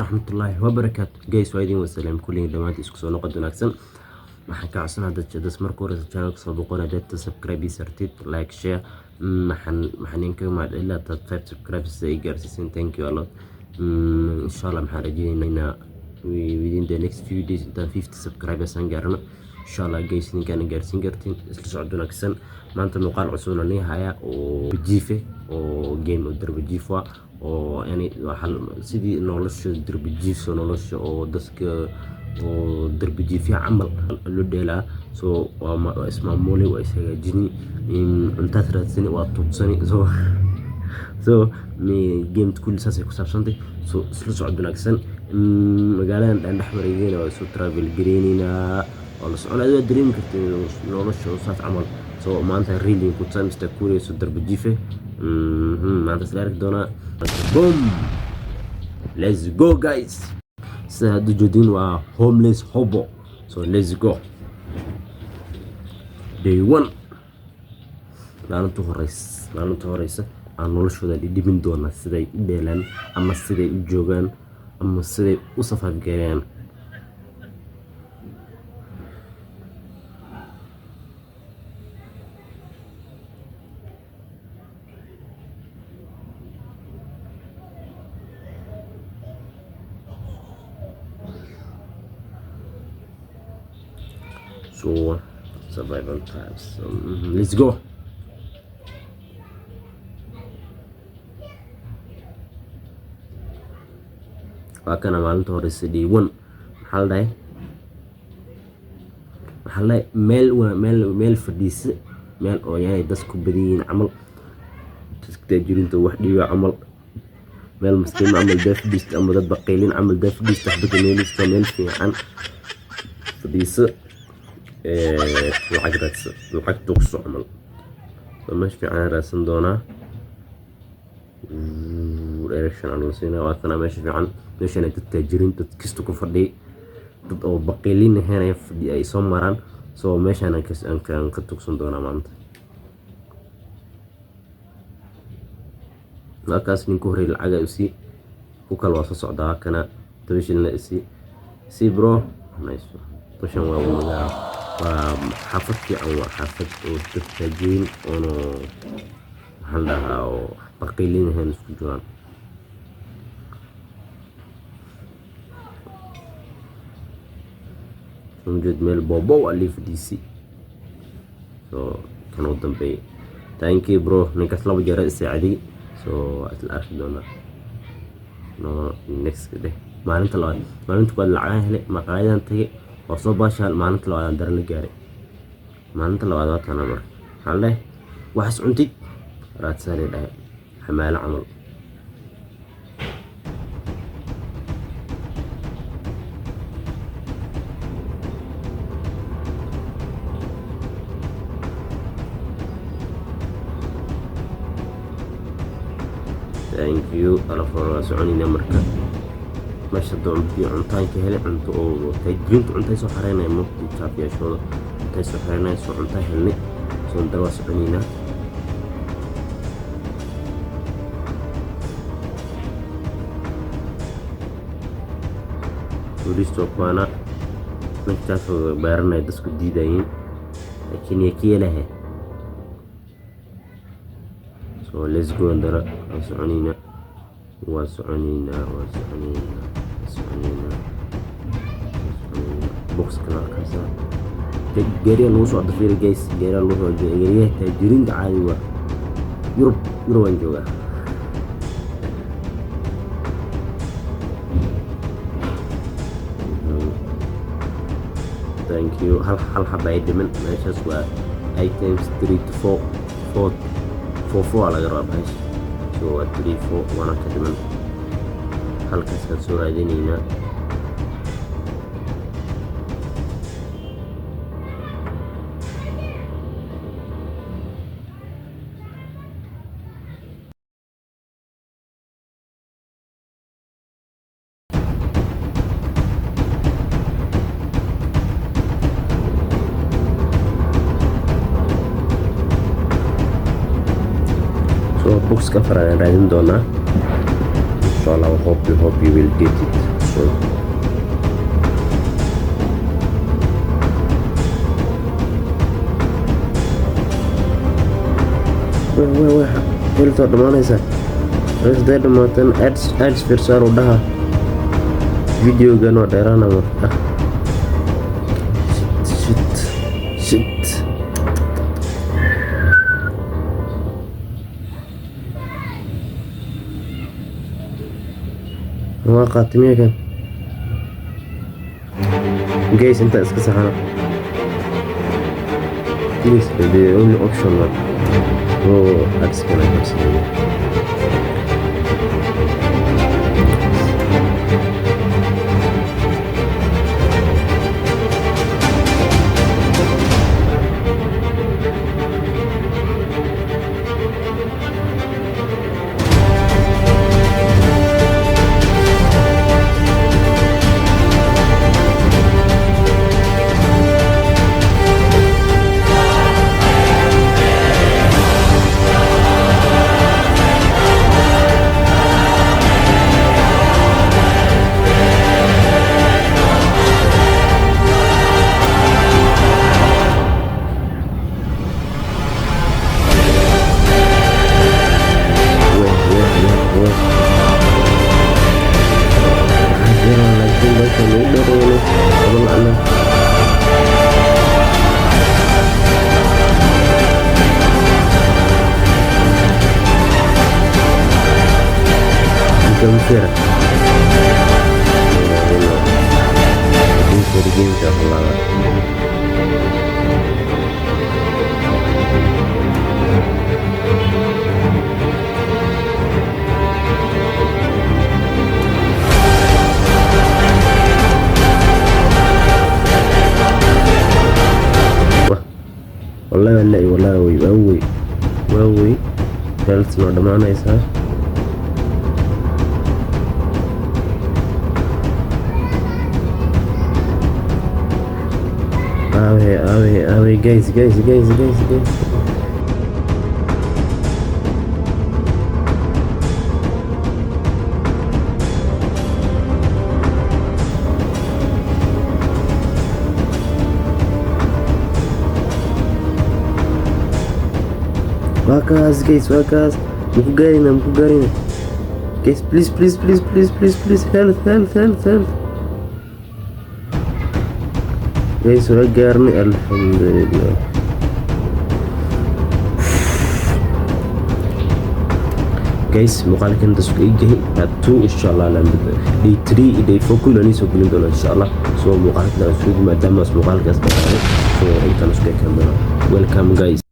ورحمة الله وبركاته. جايس وايدين والسلام كلين دمانتي اسكو سو نقد وناكسن waxaan ka codsanaa dadka marka hore channelka soo boqona dadka subscribe sartid like share maxaan inka maad ilaa 5 subscribers ay gaarsiisan. Thank you a lot. Inshallah maxaan rajeynaynaa within the next few days inta 50 subscribers aan gaarno inshallah. Guys ninkaan gaarsiin kartiin isla socod wanaagsan. maanta muuqaal cusub aan haya oo jiife oo game oo darbi jiifwa oo yani sidii nolosha darbi jiifso nolosha oo dadka oo darbi jiifya camal loo dheelaa soo ismaamuli waa isagaajini inta raadsan waa tuudsani so game kulli saasay ku saabsantay. So isla socod wanaagsan. magaaladan dhan dhex wareegayna waa soo travel gareynina oo la soconayo dream kartay nolosha saas camal. So maanta really ku tsanista kuureyso darbi jiife maanta salaar doona. Boom, let's go guys. Sada jodin waa homeless hobo. So let's go. Day 1 maalinta horeysa aan noloshooda dhibin doona siday u dheelaan ama siday u joogaan ama siday u safar gaareen. So survival times. Let's go. Wakana maalinta horeysa day 1 maxaa la meel fadhiisa meel oo yahay dadku badiyin camal dadka jirinta wax dhiga camal meel maskiin camal dad fadhiista ama dad baqaylin camal dad fadhiista xabada meelista meel fiican fadhiisa lacag tuqso camal meesh fiican raadsan doonaa direction aan la siinaa. waa kana meesha fiican meeshan ay dadka jirin dad kisto ku fadhiy dad oo baqaylin heenay fadhi ay soo maraan. So meeshan aan ka tuqsan doonaa maanta. markaas ninku hore lacag ay si ku kala waa soo socdaa kana tabishin la si bro nice. Tashan waa wada xafad fiican waa xafad oo dadka jirin oo halaha oo baqaylin heen isku jiraan. مجد ميل بوبو اللي في دي سي. سو كانوا دنبي تانكي برو نكاس لو جرى السعدي. سو الأخ دونا نو نكس كده ما أنت قال العاه هلا ما قاعد أنت وصوبة شال ما أنت لو أندر الجاري ما أنت لو هذا كان أمر حله وحس عندي رات سالي ده حمال عمل. Thank you ala for soconina marka meesha doon fi cuntaan ka helay cunto oo tajriinta cunto soo xareynay ma taafiyashooda intay soo xareynay soo cunto helnay soo dawa soconina. turisto qaana meesha soo baaranay dadku diidayeen laakiin yakiilaha. So let's go andara soconina box kala kasa geeriya loo soo dhafir guys. geeriya loo soo geeriya tajirin caadi waa Yurub waan joogaa. Thank you. hal xabay dhiman meeshaas waa items 3 to 4 4 laga rabaa. So 3 4 wana ka dhiman halkaas ka soo raadinayna. box ka faraan raadin doonaa. inshallah. I hope you will get it soon. Wait, hilta dhamaanaysa rasday dhamaatan ads fiirsaar u dhaha videogan waa dheeraana marka shit waa qaatimiya kan guys inta iska saxana please the only option ads kana qabsanaya Confira. Dari game ke lawan. Wah, wallahi health no dhamaanaysa. Away, guys. Wakas, muku garina. Guys, please, help. Guys, waa gaarnay alxamdulillah. Guys, muuqaalkan intaas ku eegyahay part 2 inshallah day 3 iyo day 4 kulani soo gelin doona inshallah. So muuqaalkan isku maadaama muuqaalkaas ka tahay so intaan isku ekaan doona. Welcome guys.